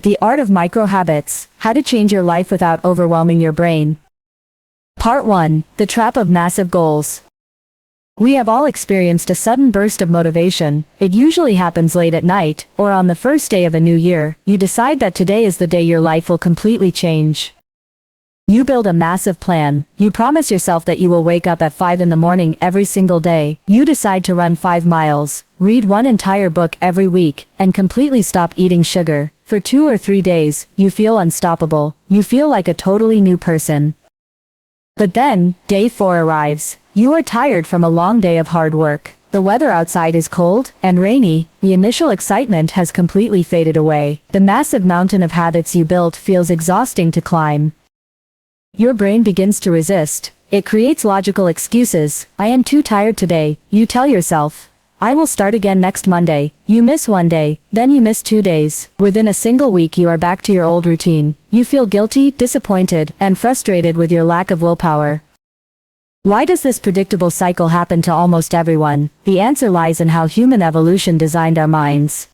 The Art of Micro Habits, How to Change Your Life Without Overwhelming Your Brain. Part 1, The Trap of Massive Goals. We have all experienced a sudden burst of motivation. It usually happens late at night, or on the first day of a new year. You decide that today is the day your life will completely change. You build a massive plan. You promise yourself that you will wake up at 5 in the morning every single day. You decide to run 5 miles, read one entire book every week, and completely stop eating sugar. For 2 or 3 days, you feel unstoppable. You feel like a totally new person. But then, day 4 arrives. You are tired from a long day of hard work. The weather outside is cold and rainy. The initial excitement has completely faded away. The massive mountain of habits you built feels exhausting to climb. Your brain begins to resist. It creates logical excuses. I am too tired today, you tell yourself. I will start again next Monday. You miss one day, then you miss 2 days. Within a single week you are back to your old routine. You feel guilty, disappointed, and frustrated with your lack of willpower. Why does this predictable cycle happen to almost everyone? The answer lies in how human evolution designed our minds.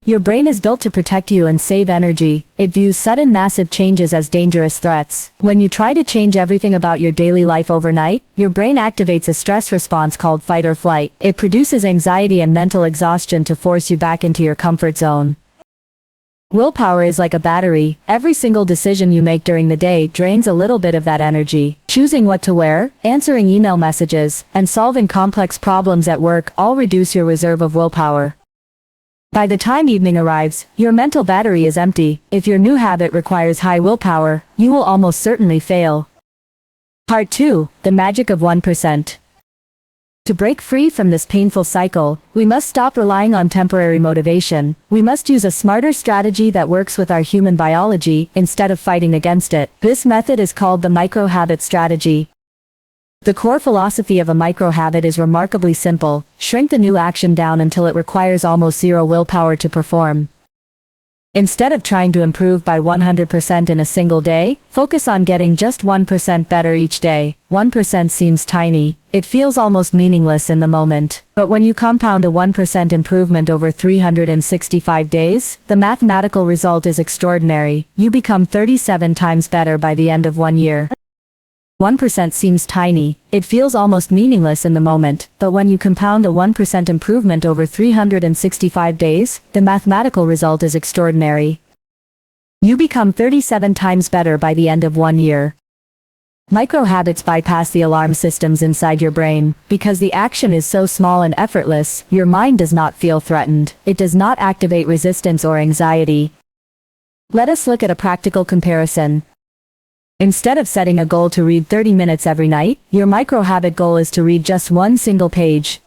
Your brain is built to protect you and save energy. It views sudden massive changes as dangerous threats. When you try to change everything about your daily life overnight, your brain activates a stress response called fight or flight. It produces anxiety and mental exhaustion to force you back into your comfort zone. Willpower is like a battery. Every single decision you make during the day drains a little bit of that energy. Choosing what to wear, answering email messages, and solving complex problems at work all reduce your reserve of willpower. By the time evening arrives, your mental battery is empty. If your new habit requires high willpower, you will almost certainly fail. Part 2, The Magic of 1%. To break free from this painful cycle, we must stop relying on temporary motivation. We must use a smarter strategy that works with our human biology instead of fighting against it. This method is called the micro-habit strategy. The core philosophy of a micro-habit is remarkably simple. Shrink the new action down until it requires almost zero willpower to perform. Instead of trying to improve by 100% in a single day, focus on getting just 1% better each day. 1% seems tiny. It feels almost meaningless in the moment. But when you compound a 1% improvement over 365 days, the mathematical result is extraordinary. You become 37 times better by the end of 1 year. 1% seems tiny, it feels almost meaningless in the moment, but when you compound a 1% improvement over 365 days, the mathematical result is extraordinary. You become 37 times better by the end of 1 year. Micro-habits bypass the alarm systems inside your brain. Because the action is so small and effortless, your mind does not feel threatened. It does not activate resistance or anxiety. Let us look at a practical comparison. Instead of setting a goal to read 30 minutes every night, your micro-habit goal is to read just one single page.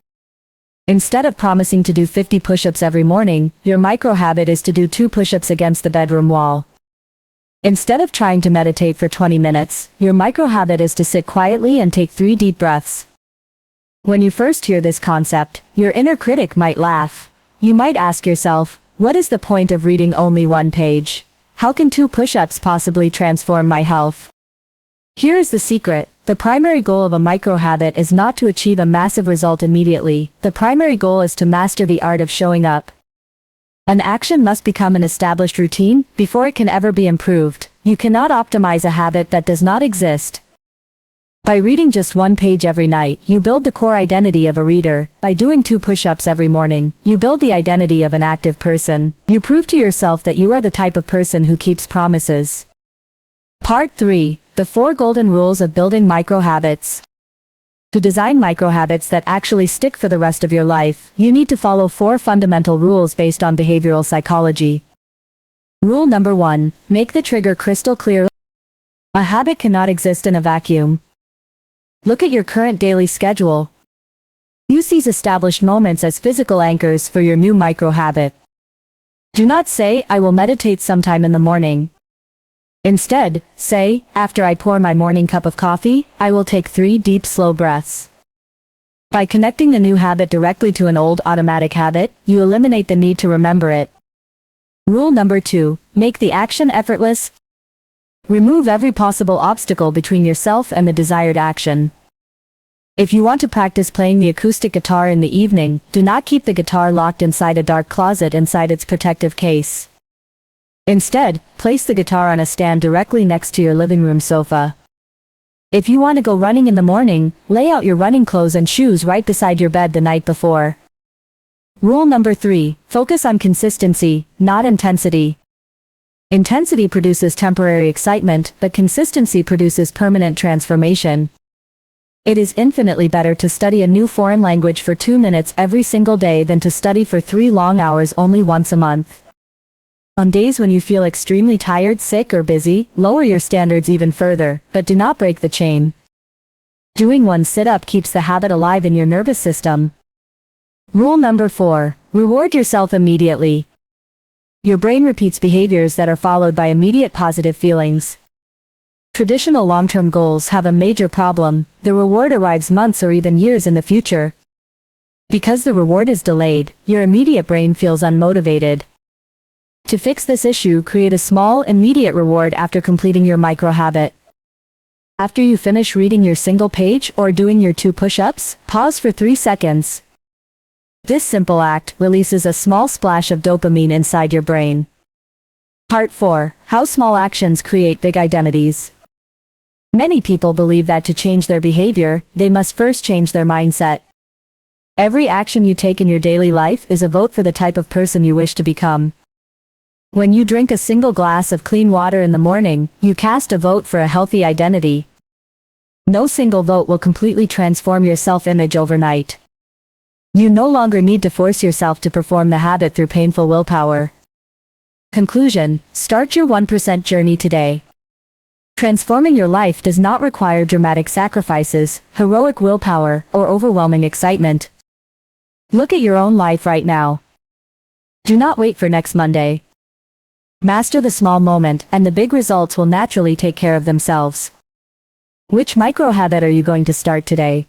Instead of promising to do 50 push-ups every morning, your micro-habit is to do 2 push-ups against the bedroom wall. Instead of trying to meditate for 20 minutes, your micro-habit is to sit quietly and take 3 deep breaths. When you first hear this concept, your inner critic might laugh. You might ask yourself, what is the point of reading only 1 page? How can 2 push-ups possibly transform my health? Here is the secret. The primary goal of a micro-habit is not to achieve a massive result immediately. The primary goal is to master the art of showing up. An action must become an established routine before it can ever be improved. You cannot optimize a habit that does not exist. By reading just 1 page every night, you build the core identity of a reader. By doing 2 push-ups every morning, you build the identity of an active person. You prove to yourself that you are the type of person who keeps promises. Part 3, The 4 Golden Rules of Building Micro-Habits. To design micro-habits that actually stick for the rest of your life, you need to follow 4 fundamental rules based on behavioral psychology. Rule number 1, make the trigger crystal clear. A habit cannot exist in a vacuum. Look at your current daily schedule. Use these established moments as physical anchors for your new micro-habit. Do not say, I will meditate sometime in the morning. Instead, say, after I pour my morning cup of coffee, I will take 3 deep slow breaths. By connecting the new habit directly to an old automatic habit, you eliminate the need to remember it. Rule number 2, make the action effortless. Remove every possible obstacle between yourself and the desired action. If you want to practice playing the acoustic guitar in the evening, do not keep the guitar locked inside a dark closet inside its protective case. Instead, place the guitar on a stand directly next to your living room sofa. If you want to go running in the morning, lay out your running clothes and shoes right beside your bed the night before. Rule number 3, focus on consistency, not intensity. Intensity produces temporary excitement, but consistency produces permanent transformation. It is infinitely better to study a new foreign language for 2 minutes every single day than to study for 3 long hours only once a month. On days when you feel extremely tired, sick, or busy, lower your standards even further, but do not break the chain. Doing one sit-up keeps the habit alive in your nervous system. Rule number 4, reward yourself immediately. Your brain repeats behaviors that are followed by immediate positive feelings. Traditional long-term goals have a major problem: the reward arrives months or even years in the future. Because the reward is delayed, your immediate brain feels unmotivated. To fix this issue, create a small, immediate reward after completing your micro-habit. After you finish reading your single page or doing your 2 push-ups, pause for 3 seconds. This simple act releases a small splash of dopamine inside your brain. Part 4. How small actions create big identities. Many people believe that to change their behavior, they must first change their mindset. Every action you take in your daily life is a vote for the type of person you wish to become. When you drink a single glass of clean water in the morning, you cast a vote for a healthy identity. No single vote will completely transform your self-image overnight. You no longer need to force yourself to perform the habit through painful willpower. Conclusion: start your 1% journey today. Transforming your life does not require dramatic sacrifices, heroic willpower, or overwhelming excitement. Look at your own life right now. Do not wait for next Monday. Master the small moment, and the big results will naturally take care of themselves. Which micro habit are you going to start today?